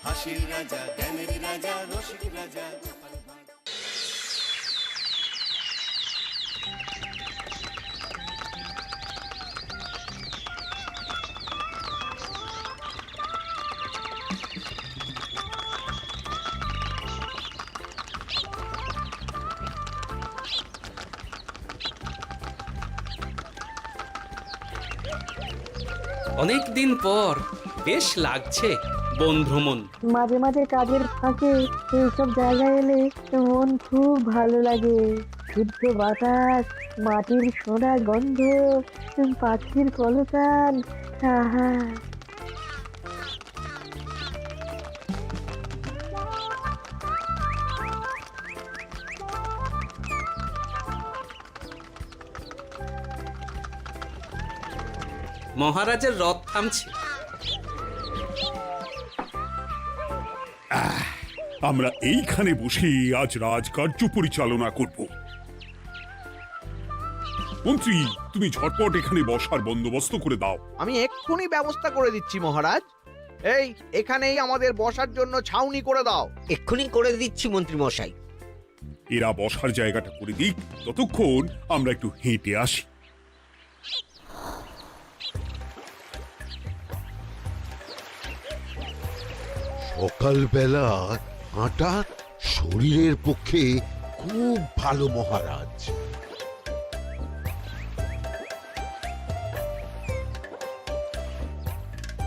হাসির রাজা, জ্ঞানের রাজা, রসিক রাজা। অনেক দিন পর বেশ লাগছে বন ভ্রমণ। মাঝে মাঝে কাজের ফাঁকে এইসব জায়গায় এলে মন খুব ভালো লাগে। শুদ্ধ বাতাস, মাটির সোনা গন্ধ, পাখির কলতান, আহা। মহারাজের রথ থামছে। আমরা এইখানে বসে আজ রাজকার্য পরিচালনা করব। মন্ত্রী, তুমি ঝটপট এখানে বসার বন্দোবস্ত করে দাও। আমি এক্ষুনি ব্যবস্থা করে দিচ্ছি মহারাজ। এই এখানেই আমাদের বসার জন্য ছাউনি করে দাও। এক্ষুনি করে দিচ্ছি মন্ত্রী মশাই। এরা বসার জায়গাটা করে দিক, ততক্ষণ আমরা একটু হেঁটে আসি। সকালবেলা হাঁটা শরীরের পক্ষে খুব ভালো মহারাজ।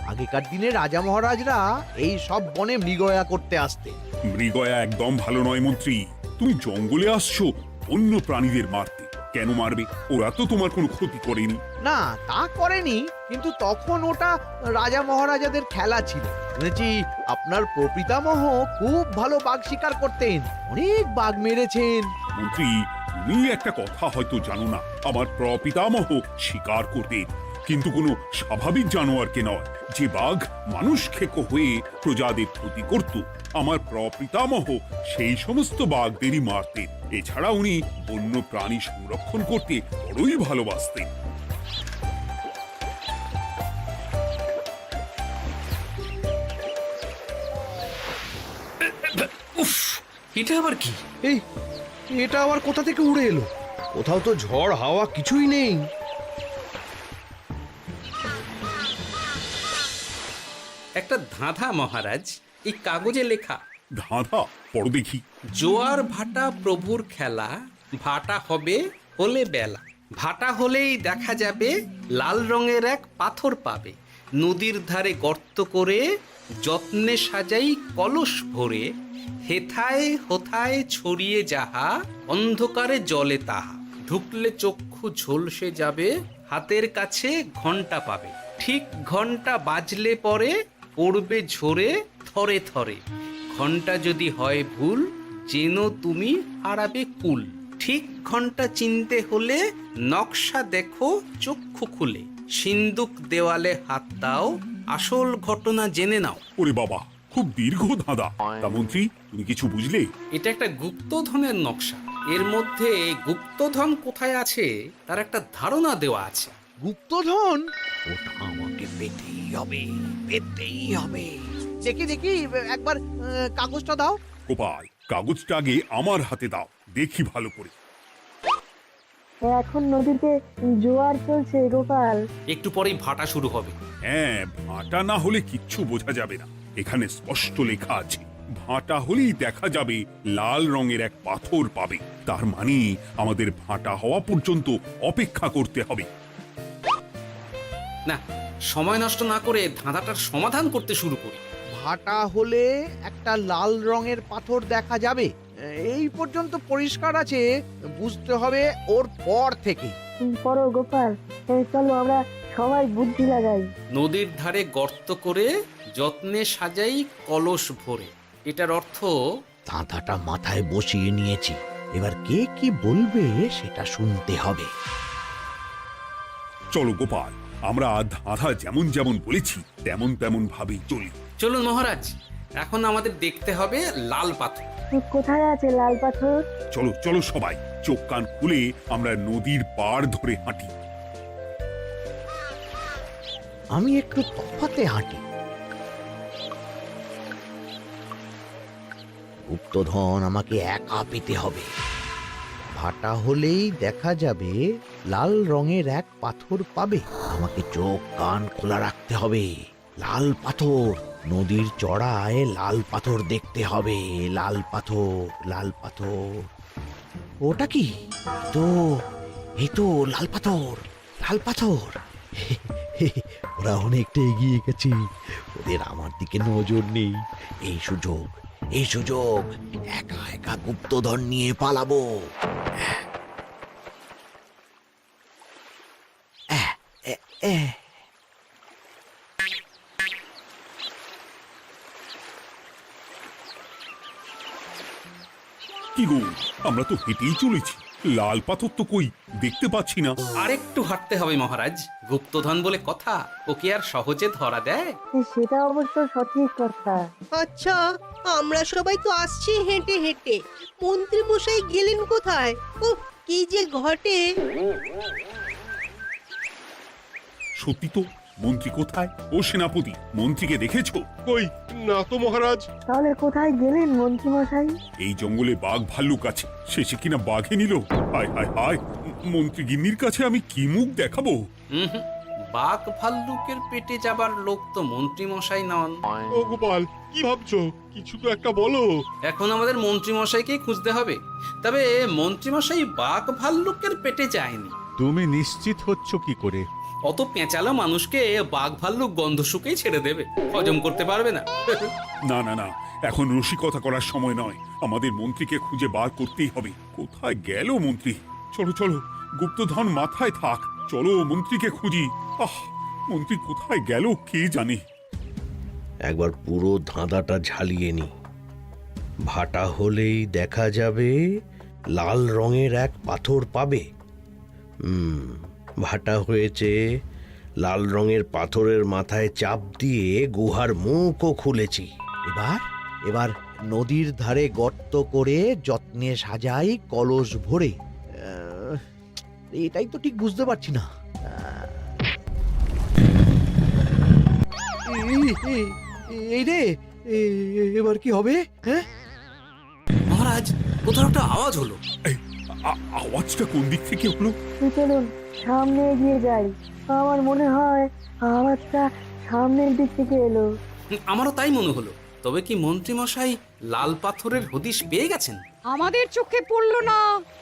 আগেকার দিনে রাজা মহারাজরা এই সব বনে মৃগয়া করতে আসতেন। মৃগয়া একদম ভালো নয় মন্ত্রী। তুমি জঙ্গলে আসছো অন্য প্রাণীদের মারতে। কেন মারবে? ওরা তো তোমার কোনো ক্ষতি করেনি। না, তা করেনি, কিন্তু তখন ওটা রাজা মহারাজাদের খেলা ছিল। শুনেছি আপনার প্রপিতামহ খুব ভালো বাঘ শিকার করতেন, অনেক বাঘ মেরেছেন। মন্ত্রী, তুমি একটা কথা হয়তো জানো না। আমার প্রপিতামহ শিকার করতেন, কিন্তু কোনো স্বাভাবিক জানোয়ারকে নয়। যে বাঘ মানুষ খেকো হয়ে প্রজাদের ক্ষতি করত, আমার প্রপিতামহ সেই সমস্ত বাঘদেরই মারতেন। এছাড়া উনি বন্য প্রাণী সংরক্ষণ করতে বড়ই ভালোবাসতেন। উফ, এটা আবার কি? এই এটা আবার কোথা থেকে উড়ে এলো? কোথাও তো ঝড় হাওয়া কিছুই নেই। একটা ধাঁধা মহারাজ, এই কাগজে লেখা। ধাঁধা? পড়ো দেখি। জোয়ার ভাটা প্রভুর খেলা, ভাটা হবে হলে বেলা। ভাটা হলেই দেখা যাবে লাল রঙের এক পাথর পাবে। নদীর ধারে গর্ত করে যত্নে সাজাই কলস ভরে। হেথায় হোথায় ছড়িয়ে যাহা, অন্ধকারে জলে তাহা। ঢুকলে চক্ষু ঝলসে যাবে, হাতের কাছে ঘন্টা পাবে। ঠিক ঘন্টা বাজলে পরে পড়বে ঝরে থরে থরে। ঘন্টা যদি হয় ভুল, যেন তুমি হারাবে কুল। ঠিক ঘন্টা চিনতে হলে নকশা দেখো চক্ষু খুলে। সিন্দুক দেওয়ালে হাত দাও, আসল ঘটনা জেনে নাও। ওরে বাবা, খুব দীর্ঘ ধাঁধা। তা মন্ত্রী, তুমি কিছু বুঝলে? এটা একটা গুপ্তধনের নকশা। এর মধ্যে গুপ্তধন কোথায় আছে তার একটা ধারণা দেওয়া আছে। গুপ্তধন? ওটা আমাকে পেতেই হবে, পেতেই হবে। দেখি দেখি একবার কাগজটা দাও। গোপাল, কাগজটা আগে আমার হাতে দাও, দেখি ভালো করে। এখন নদীতে জোয়ার চলছে গোপাল। একটু পরেই ভাটা শুরু হবে। হ্যাঁ, ভাটা না হলে কিচ্ছু বোঝা যাবে না। এখানে স্পষ্ট লেখা আছে, ভাটা হলেই দেখা যাবে লাল রঙের এক পাথর পাবে। তার মানে আমাদের ভাটা হওয়া পর্যন্ত অপেক্ষা করতে হবে। না, সময় নষ্ট না করে ধাঁধাটার সমাধান করতে শুরু করি। ভাটা হলে একটা লাল রঙের পাথর দেখা যাবে, এই পর্যন্ত পরিষ্কার আছে। বুঝতে হবে ওর পর থেকে। পড়ো গোপাল, চলো আমরা সবাই বুদ্ধি লাগাই। নদীর ধারে গর্ত করে যত্নে সাজাই কলস ভরে। এটার অর্থ, ধাঁধাটা মাথায় বসিয়ে নিয়েছি, এবার কে কি বলবে সেটা শুনতে হবে। চলো গোপাল, আমরা ধাঁধা যেমন যেমন বলেছি তেমন তেমন ভাবেই চলি। চলুন মহারাজ, এখন আমাদের দেখতে হবে লাল পাথর। কোথায় আছে লাল পাথর? চলো চলো সবাই, চোখ কান খুলে আমরা নদীর পাড় ধরে হাঁটি। আমি একটু তফাতে হাঁটি। গুপ্তধন আমাকে একা পেতে হবে। ভাটা হলেই দেখা যাবে লাল রঙের এক পাথর পাবে। আমাকে চোখ কান খোলা রাখতে হবে। লাল পাথর, নদীর চড়ায় লাল পাথর দেখতে হবে। লাল পাথর, লাল পাথর। ওটা কি? এই তো লাল পাথর, লাল পাথর। ওরা অনেকটা এগিয়ে গেছে, ওদের আমার দিকে নজর নেই। এই সুযোগ, এই সুযোগ, একা একা গুপ্তধন নিয়ে পালাবো। কি গো, আমরা তো হেঁটেই চলেছি, লাল পাথর তো কই দেখতে পাচ্ছি না। আরেকটু হাঁটতে হবে মহারাজ, গুপ্তধন বলে কথা, ওকে আর সহজে ধরা দেয়? সেটা অবশ্য সঠিক কথা। আচ্ছা, আমরা সবাই তো আসছি হেঁটে হেঁটে, মন্ত্রী মশাই গেলেন কোথায়? ও কি যে ঘটে! সত্যি তো, মন্ত্রী কোথায়? ও সেনাপতি, মন্ত্রীকে দেখেছো? কই না তো মহারাজ। তাহলে কোথায় গেলেন মন্ত্রী মশাই? এই জঙ্গলে বাঘ ভাল্লুক আছে, শেষে কিনা বাঘে নিল। হায় হায় হায়, মন্ত্রী গিন্নির কাছে আমি কি মুখ দেখাবো? হুম, বাঘ ভাল্লুকের পেটে যাবার লোক তো মন্ত্রী মশাই নন। ও গোপাল, কি ভাবছো? কিছু তো একটা বলো। এখন আমাদের মন্ত্রী মশাইকেই খুঁজতে হবে। তবে মন্ত্রী মশাই বাঘ ভাল্লুকের পেটে যায়নি। তুমি নিশ্চিত হচ্ছ কি করে? অত পেঁচালো মানুষকে বাঘ ভাল্লুক গন্ধ শুকেই ছেড়ে দেবে, হজম করতে পারবে না। না না না, এখন রসিকতা করার সময় নয়, আমাদের মন্ত্রীকে খুঁজে বার করতেই হবে। কোথায় গেল মন্ত্রী? চলো চলো, গুপ্তধন মাথায় থাক, চলো মন্ত্রীকে খুঁজি। আহ, মন্ত্রী কোথায় গেল কে জানে। একবার পুরো ধাঁধাটা ঝালিয়ে নি। ভাটা হলেই দেখা যাবে লাল রঙের এক পাথর পাবে। ভাটা হয়েছে, লাল রঙের পাথরের মাথায় চাপ দিয়ে গুহার মুখও খুলেছি। এবার নদীর ধারে গর্ত করে যত্নে সাজাই কলস ভরে। এটাই তো ঠিক বুঝতে পারছি না। এই রে, এবার কি হবে? হ্যাঁ মহারাজ, কোথাও একটা আওয়াজ হলো। আওয়াজটা কোন দিক থেকে হলো? চলুন সামনে এগিয়ে যাই। আমার মনে হয় আওয়াজটা সামনের দিক থেকে এলো। আমারও তাই মনে হলো। তবে কি মন্ত্রী মশাই লাল পাথরের হদিশ পেয়ে গেছেন? আমাদের চোখে পড়লো না,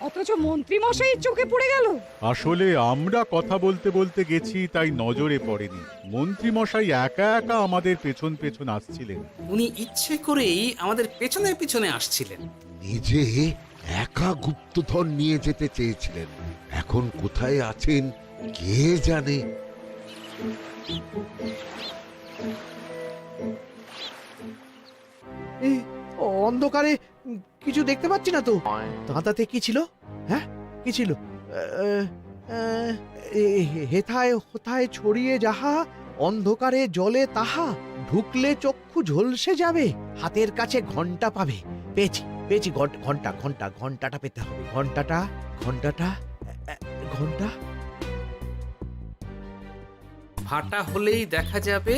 অথচ মন্ত্রী মশাইয়ের চোখে পড়ে গেল। আসলে আমরা কথা বলতে বলতে গেছি, তাই নজরে পড়েনি। মন্ত্রী মশাই একা একা আমাদের পেছন পেছন আসছিলেন। উনি ইচ্ছে করেই আমাদের পেছনে পেছনে আসছিলেন। নিজে একা গুপ্তধন নিয়ে যেতে চেয়েছিলেন, এখন কোথায় আছেন কে জানে। অন্ধকারে কিছু দেখতে পাচ্ছি না তো। দাঁতাতে কি ছিল? হ্যাঁ, কি ছিল? হেথায় হোথায় ছড়িয়ে যাহা, অন্ধকারে জলে তাহা, ঢুকলে চক্ষু ঝলসে যাবে, হাতের কাছে ঘন্টা পাবে। পেয়েছি পেয়েছি, ঘন্টা ঘন্টা ঘন্টাটা পেতে হবে। ঘন্টাটা ঘন্টাটা ঘন্টা। ভাটা হলেই দেখা যাবে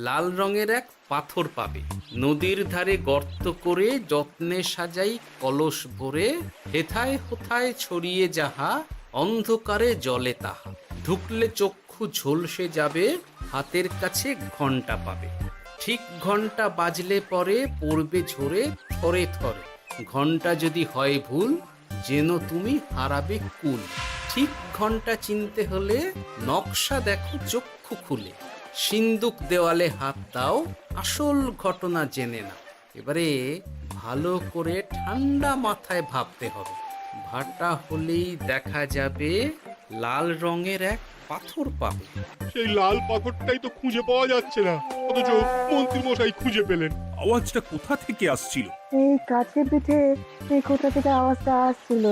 লাল রঙের এক পাথর পাবে। নদীর ধারে গর্ত করে যত্নে সাজাই কলস ভরে, হেথায় হোথায় ছড়িয়ে যাহা, অন্ধকারে জলে তাহা, ঢুকলে চক্ষু ঝলসে যাবে, হাতের কাছে ঘন্টা পাবে। ঠিক ঘন্টা বাজলে পরে পড়বে ঝরে থরে থরে, ঘন্টা যদি হয় ভুল যেন তুমি হারাবে কুল। ঠিক ঘন্টা চিনতে হলে নকশা দেখো চক্ষু খুলে, সিন্দুক দেওয়ালে হাত দাও, আসল ঘটনা জেনে নাও। এবারে ভালো করে ঠান্ডা মাথায় ভাবতে হবে। ভাটা হলেই দেখা যাবে লাল রঙের এক পাথর পাবে। সেই লাল পাথরটাই তো খুঁজে পাওয়া যাচ্ছে না, অথচ মন্ত্রী মশাই খুঁজে পেলেন। আওয়াজটা কোথা থেকে আসছিল? এই কাছে পিঠে এই কোথা থেকে আওয়াজটা আসছিল।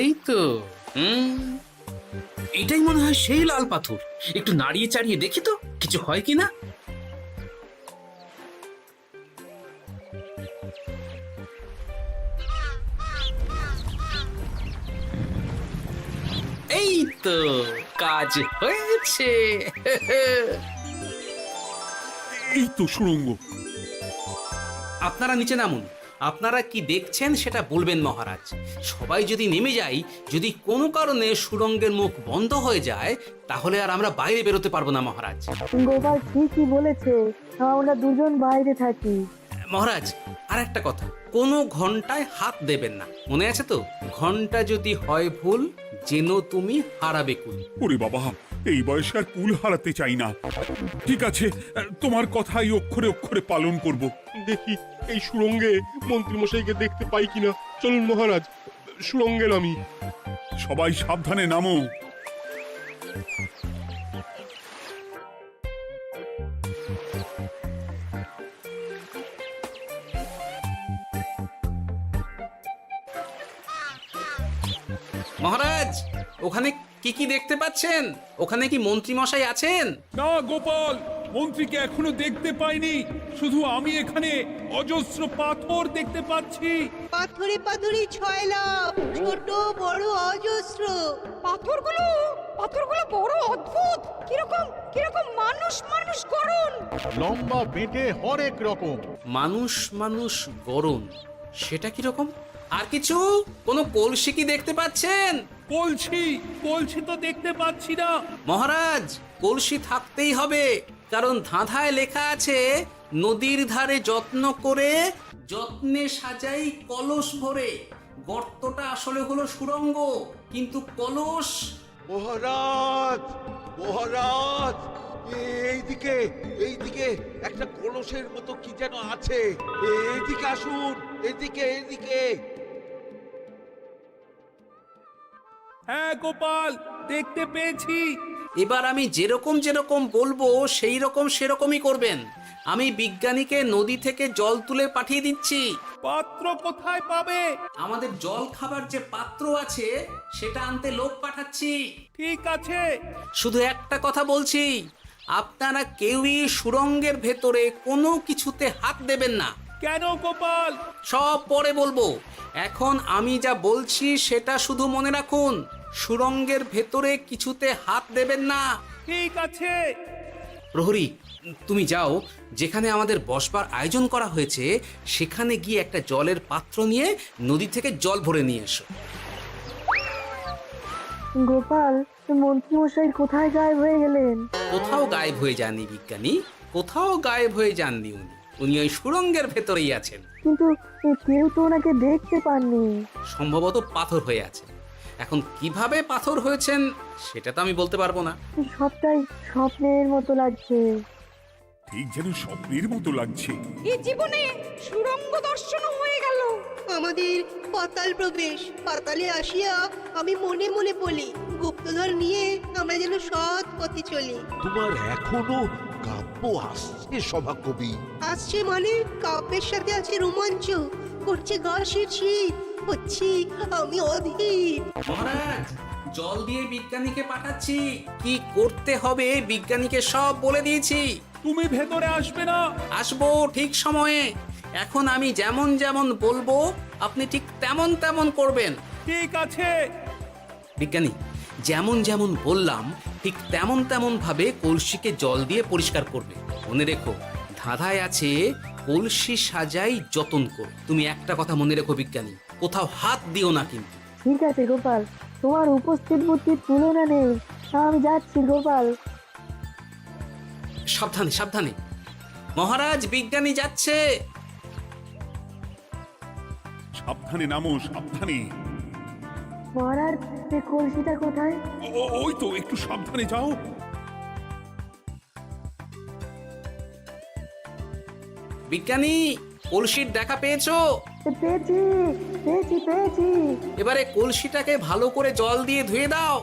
এই তো, এটাই মনে হয় সেই লাল পাথর। একটু নাড়িয়ে চাড়িয়ে দেখি তো কিছু হয় কিনা। এই তো, কাজ হয়েছে। এই তো সুড়ঙ্গ। আপনারা নিচে নামুন। আপনারা কি দেখছেন সেটা বলবেন মহারাজ। সবাই যদি নেমে যাই, যদি কোনো কারণে সুড়ঙ্গের মুখ বন্ধ হয়ে যায়, তাহলে আর আমরা বাইরে বেরোতে পারবো না মহারাজ। গোপাল ঠিকই বলেছে, আমরা দুজন বাইরে থাকি। মহারাজ, আর একটা কথা, কোনো ঘন্টায় হাত দেবেন না, মনে আছে তো? ঘন্টা যদি হয় ভুল, যেন তুমি হারাবে কুল। ওরে বাবা, এই বয়সে আর কুল হারাতে চাই না। ঠিক আছে, তোমার কথাই অক্ষরে অক্ষরে পালন করব। দেখি এই সুরঙ্গে মন্ত্রী মশাইকে দেখতে পাই কিনা। চলুন মহারাজ, সুরঙ্গে নামি। সবাই সাবধানে নামো। মহারাজ, ওখানে কি কি দেখতে পাচ্ছেন? ওখানে কি মন্ত্রী মশাই আছেন? না গোপাল, মন্ত্রীকে এখনো দেখতে পাইনি। শুধু আমি এখানে অজস্র পাথর দেখতে পাচ্ছি। পাথরে পাথরে ছয়লাভ, ছোট বড় অজস্র। পাথরগুলো বড় অদ্ভুত, কিরকম কিরকম মানুষ মানুষ গড়ন। লম্বা বেঁটে হরেক রকম। মানুষ মানুষ গরম, সেটা কি রকম? আর কিছু? কোনো কলসি কি দেখতে পাচ্ছেন? কলসি তো দেখতে পাচ্ছি না। মহারাজ, কলসি থাকতেই হবে, কারণ ধাঁধায় লেখা আছে, নদীর ধারে যত্ন করে যত্নে সাজাই কলস ভরে। গর্তটা আসলে হলো সুড়ঙ্গ, কিন্তু কলস। মহারাজ, মহারাজ, এইদিকে এইদিকে একটা কলসের মতো কি যেন আছে। এইদিকে আসুন, এদিকে এদিকে। হ্যাঁ গোপাল, দেখতে পেয়েছি। এবার আমি যেরকম যেরকম বলবো সেই রকম সেরকমই করবেন। আমি বিজ্ঞানীকে নদী থেকে জল তুলে পাঠিয়ে দিচ্ছি। পাত্র কোথায় পাবে? আমাদের জল খাবার যে পাত্র আছে সেটা আনতে লোক পাঠাচ্ছি। ঠিক আছে। শুধু একটা কথা বলছি, আপনারা কেউই সুড়ঙ্গের ভেতরে কোনো কিছুতে হাত দেবেন না। কেন গোপাল? সব পরে বলবো, এখন আমি যা বলছি সেটা শুধু মনে রাখুন। সুড়ঙ্গের ভেতরে কিছুতে হাত দেবেন না। ঠিক আছে। প্রহরী, তুমি যাও, যেখানে আমাদের বসবার আয়োজন করা হয়েছে সেখানে গিয়ে একটা জলের পাত্র নিয়ে নদী থেকে জল ভরে নিয়ে এসো। গোপাল, মন্ত্রী মশাই কোথায় গায়েব হয়ে গেলেন? কোথাও গায়েব হয়ে যাননি বিজ্ঞানী, কোথাও গায়েব হয়ে যাননি উনি। উনি ওই সুড়ঙ্গের ভেতরেই আছেন। কিন্তু কেউ তো ওনাকে দেখতে পাননি। সম্ভবত পাথর হয়ে আছে। এখন কিভাবে পাথর হয়েছেন সেটা তো আমি বলতে পারবো না। সবটাই স্বপ্নের মতো লাগছে। ঠিক যেন স্বপ্নের মতো লাগছে। এই জীবনে সুরঙ্গ দর্শন হয়ে গেল। আমাদের পাতাল প্রবেশ। পাতালে আসিয়া আমি মনে মনে বলি, গুপ্তধর নিয়ে আমরা যেন সৎ পথে চলি। তোমার এখনো কাব্য আসছে সভাকবি? আসছে মানে কাব্যের সাথে আছে রোমাঞ্চ, করছে গা শীত, হচ্ছি আমি অধীর। মহারাজ, জল দিয়ে বিজ্ঞানীকে পাঠাচ্ছি। কি করতে হবে বিজ্ঞানীকে সব বলে দিয়েছি। তুমি ভেতরে আসবে না? আসবো ঠিক সময়ে। এখন আমি যেমন যেমন বলবো আপনি ঠিক তেমন তেমন করবেন। ঠিক আছে। বিজ্ঞানী, যেমন যেমন বললাম ঠিক তেমন তেমন ভাবে কলসিকে জল দিয়ে পরিষ্কার করবে। মনে রেখো, ধাঁধায় আছে কলসি সাজাই যতন কর। তুমি একটা কথা মনে রেখো বিজ্ঞানী, কোথাও হাত দিও না কিন্তু। ঠিক আছে গোপাল, তোমার উপস্থিত বুদ্ধির তুলনা নেই। আমি যাচ্ছি গোপাল। সাবধানে সাবধানে। মহারাজ, বিজ্ঞানী যাচ্ছে। সাবধানে নামো, সাবধানে। মহারাজ, কলসিটা কোথায়? ওই তো, একটু সাবধানে যাও। বিজ্ঞানী, কলসির দেখা পেয়েছো? পেয়েছি পেয়েছি পেয়েছি। এবারে কলসিটাকে ভালো করে জল দিয়ে ধুয়ে দাও।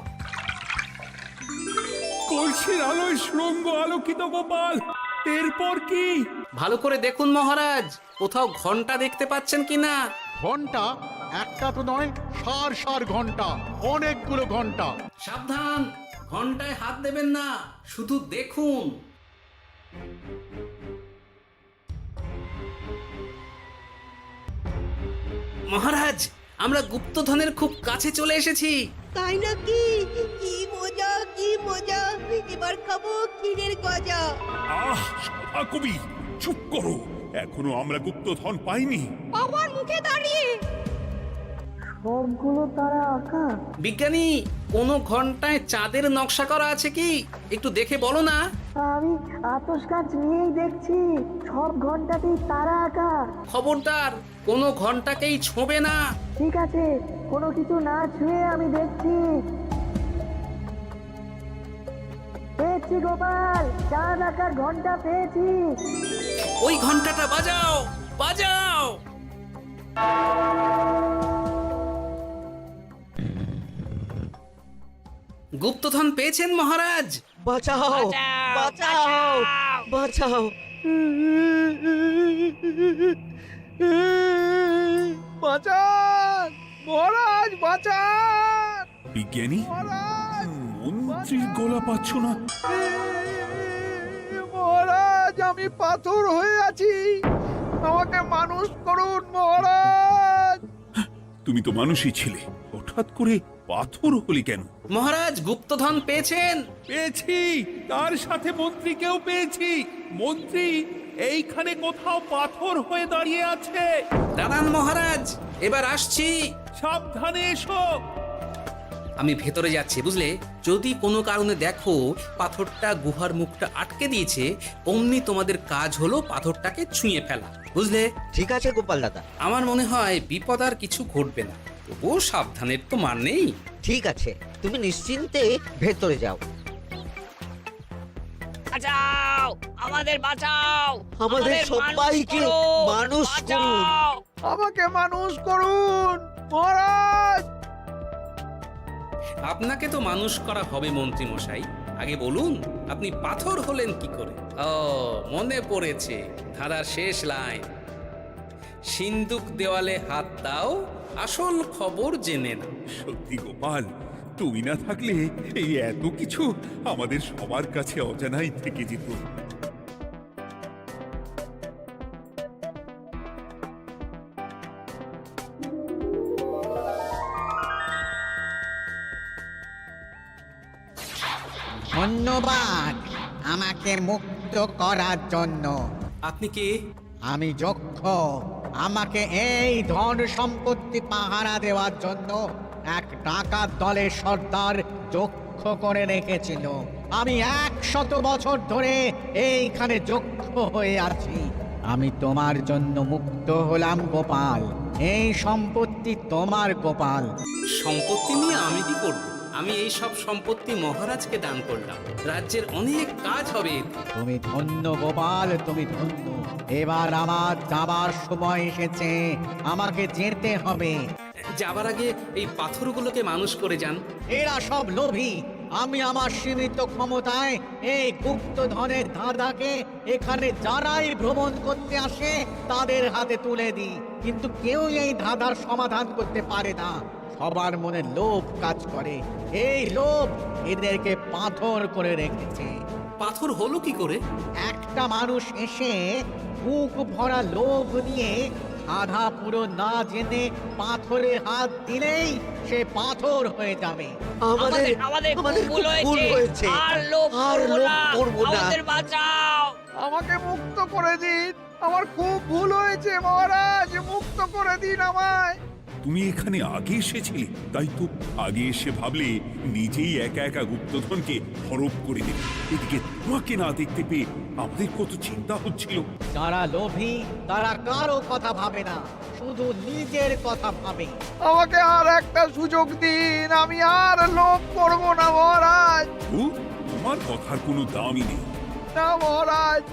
কলসির আলোয় সুড়ঙ্গ আলোকিত গোপাল। এরপর কি? ভালো করে দেখুন মহারাজ, কোথাও ঘন্টা দেখতে পাচ্ছেন কিনা? ঘন্টা একটা তো নয়, সার সার ঘন্টা, অনেকগুলো ঘন্টা। সাবধান, ঘন্টায় হাত দেবেন না, শুধু দেখুন। মহারাজ, আমরা গুপ্তধনের খুব কাছে চলে এসেছি। তাই নাকি? কি মজা, কি মজা, এবার খাবো ক্ষীরের গজা। আহ সভা কবি, চুপ করো। এখনো আমরা গুপ্তধন পাইনি। বাবার মুখে দাঁড়িয়ে সবগুলো তারা আঁকা। বিজ্ঞানী, কোনো ঘন্টায় চাঁদের নকশা করা আছে কি? একটু দেখে বলো না। আমি আতস কাজ নিয়েই দেখছি, সব ঘন্টাতেই তারা আঁকা। খবরদার, কোনো ঘন্টাকেই ছোঁবে না। ঠিক আছে, কোনো কিছু না ছুঁয়ে আমি দেখছি। পেয়েছি গোপাল, চাঁদ আঁকার ঘন্টা পেয়েছি। ওই ঘন্টাটা বাজাও, বাজাও। গুপ্তধন পেয়েছেন মহারাজ? বাঁচাও বাঁচাও বাঁচাও। বাঁচান মহারাজ, বাঁচান বিজ্ঞানী, মহারাজ, মন্ত্রীর গলা পাচ্ছ না? মহারাজ, আমি পাথর হয়ে আছি, আমাকে মানুষ করুন মহারাজ। তুমি তো মানুষই ছিলে, হঠাৎ করে পাথর হলি কেন? মহারাজ, গুপ্তধন পেয়েছেন? পেয়েছি, তার সাথে মন্ত্রীকেও পেয়েছি। মন্ত্রী এইখানে কোথাও পাথর হয়ে দাঁড়িয়ে আছে। দাঁড়ান মহারাজ, এবার আসছি। সাবধানে এসো। আমি ভেতরে যাচ্ছি, বুঝলে? যদি কোনো কারণে দেখো পাথরটা গুহার মুখটা আটকে দিয়েছে, অমনি তোমাদের কাজ হলো পাথরটাকে ছুঁয়ে ফেলা, বুঝলে? ঠিক আছে গোপাল দাদা। আমার মনে হয় বিপদ আর কিছু ঘটবে না, তবুও সাবধানের তো মান নেই। ঠিক আছে, তুমি নিশ্চিন্তে ভেতরে যাও। বাঁচাও, আমাদের বাঁচাও, আমাদের সবাইকে মানুষ করুন। আমাকে মানুষ করুন মহারাজ। আপনাকে তো মানুষ করা হবে মন্ত্রী মশাই। আগে বলুন, আপনি পাথর হলেন কি করে? ও, মনে পড়েছে, ধারার শেষ লাইন, সিন্দুক দেওয়ালে হাত দাও, আসল খবর জেনে না। সত্যি গোপাল, তুমি না থাকলে এই এত কিছু আমাদের সবার কাছে অজানাই থেকে যেত। ধন্যবাদ আমাকে মুক্ত করার জন্য। আপনি কে? আমি যক্ষ। আমাকে এই ধন সম্পত্তি পাহারা দেওয়ার জন্য এক ডাকাত দলের সর্দার যক্ষ করে রেখেছিল। আমি 100 বছর ধরে এইখানে যক্ষ হয়ে আছি। আমি তোমার জন্য মুক্ত হলাম গোপাল। এই সম্পত্তি তোমার গোপাল। সম্পত্তি নিয়ে আমি কি করব? আমি এই সব সম্পত্তি মহারাজকে দান করলাম, রাজ্যের অনেক কাজ হবে। তুমি ধন্য গোপাল, তুমি ধন্য। এবার আমার যাবার সময় এসেছে, আমাকে যেতে হবে। যাবার আগে এই পাথরগুলোকে মানুষ করে যান। এরা সব লোভী। আমি আমার সীমিত ক্ষমতায় এই গুপ্তধনের ধাঁধাকে এখানে যারাই ভ্রমণ করতে আসে তাদের হাতে তুলে দিই, কিন্তু কেউ এই ধাঁধার সমাধান করতে পারে না। সবার মনে লোভ কাজ করে, এই লোভ এদেরকে পাথর করে রেখেছে। পাথর হলো কি করে? একটা মানুষ এসে বুক ভরা লোভ নিয়ে আধা পুরো না জেনে পাথরে হাত দিলেই সে পাথর হয়ে যাবে। আমাদের আমাদের আমাদের ভুল ভুল হয়েছে। আর লোভ আর করবো লোভ না, করবো না। আমাদের বাঁচাও। আমাকে মুক্ত করে দিন, আমার খুব ভুল হয়েছে মহারাজ, মুক্ত করে দিন আমায়। তুমি এখানে আগে এসেছিলে, তাই তো আগে এসে ভাবলে নিজেই একা একা গুপ্তধনকে হরপ করে দেবে। এদিকে তোমাকে না দেখতে পেয়ে আমাদের কত চিন্তা হচ্ছিল। যারা লোভী তারা কারো কথা ভাবে না, শুধু নিজের কথা ভাবে। আমাকে আর একটা সুযোগ দিন, আমি আর লোভ করব না মহারাজ। ও, তোমার কথার কোনো দামই নেই। না মহারাজ,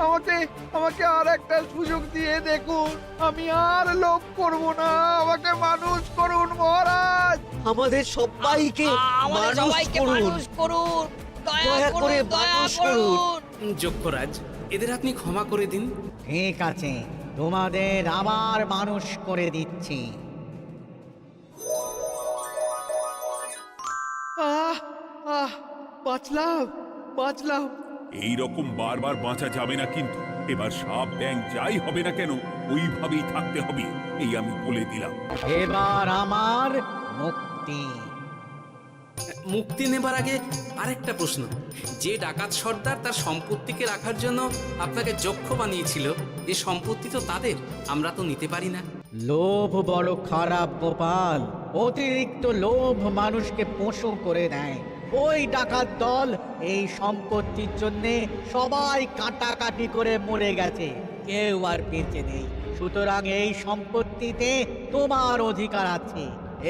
আমাকে আমাকে আর একটা সুযোগ দিয়ে দেখুন, আমি আর লোভ করব না, আমাকে মানুষ করুন মহারাজ। আমাদের সবাইকে আমাদের মানুষ সবাইকে করুন। মানুষ করুন, দয়া দয়া করে করুন, দয়া মানুষ করুন। করুন। যক্ষরাজ, এদের আপনি ক্ষমা করে দিন। ঠিক আছে, তোমাদের আবার মানুষ করে দিচ্ছি। বাঁচলাম বাঁচলাম। এই রকম বারবার বাঁচা যাবে না, কিন্তু এবার সাপ ব্যাং যাই হবে না কেন ওইভাবেই থাকতে হবে, এই আমি বলে দিলাম। এবার আমার মুক্তি। মুক্তি নেবার আগে আরেকটা প্রশ্ন, যে ডাকাত সর্দার তার সম্পত্তিকে রাখার জন্য আপনাকে যক্ষ বানিয়েছিল, এই সম্পত্তি তো তাদের, আমরা তো নিতে পারি না। লোভ বড় খারাপ গোপাল, অতিরিক্ত লোভ মানুষকে পশু করে দেয়। ওই ডাকাত দল এই সম্পত্তির জন্য সবাই কাটাকাটি করে মরে গেছে, কেউ আর বেঁচে নেই। সুতরাং এই সম্পত্তিতে তোমার অধিকার আছে,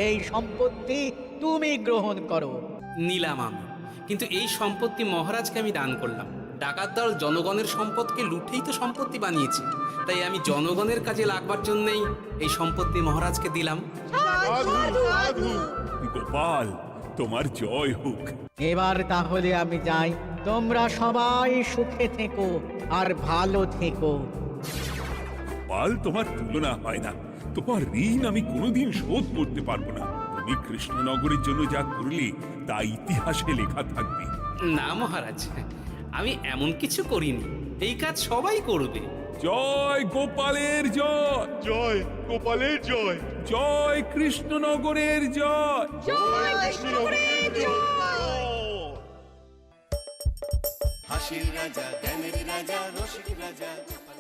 এই সম্পত্তি তুমি গ্রহণ করো। নিলাম আমি, কিন্তু এই সম্পত্তি মহারাজকে আমি দান করলাম। ডাকাত দল জনগণের সম্পদকে লুঠেই তো সম্পত্তি বানিয়েছে, তাই আমি জনগণের কাজে লাগবার জন্যই এই সম্পত্তি মহারাজকে দিলাম। গোপাল, তোমার জয় হোক। এবার তাহলে আমি যাই, তোমরা সবাই সুখে থেকো আর ভালো থেকো। গোপাল, তোমার তুলনা হয় না। তোমার ঋণ আমি কোনোদিন শোধ করতে পারবো না। তুমি কৃষ্ণনগরের জন্য যা করলে তা ইতিহাসে লেখা থাকবে। না মহারাজ, আমি এমন কিছু করিনি, এই কাজ সবাই করবে। জয় গোপালের জয়, জয় গোপালের জয়, জয় কৃষ্ণনগরের জয়। হাসির রাজা জ্ঞানের রাজা রসিক রাজা গোপাল।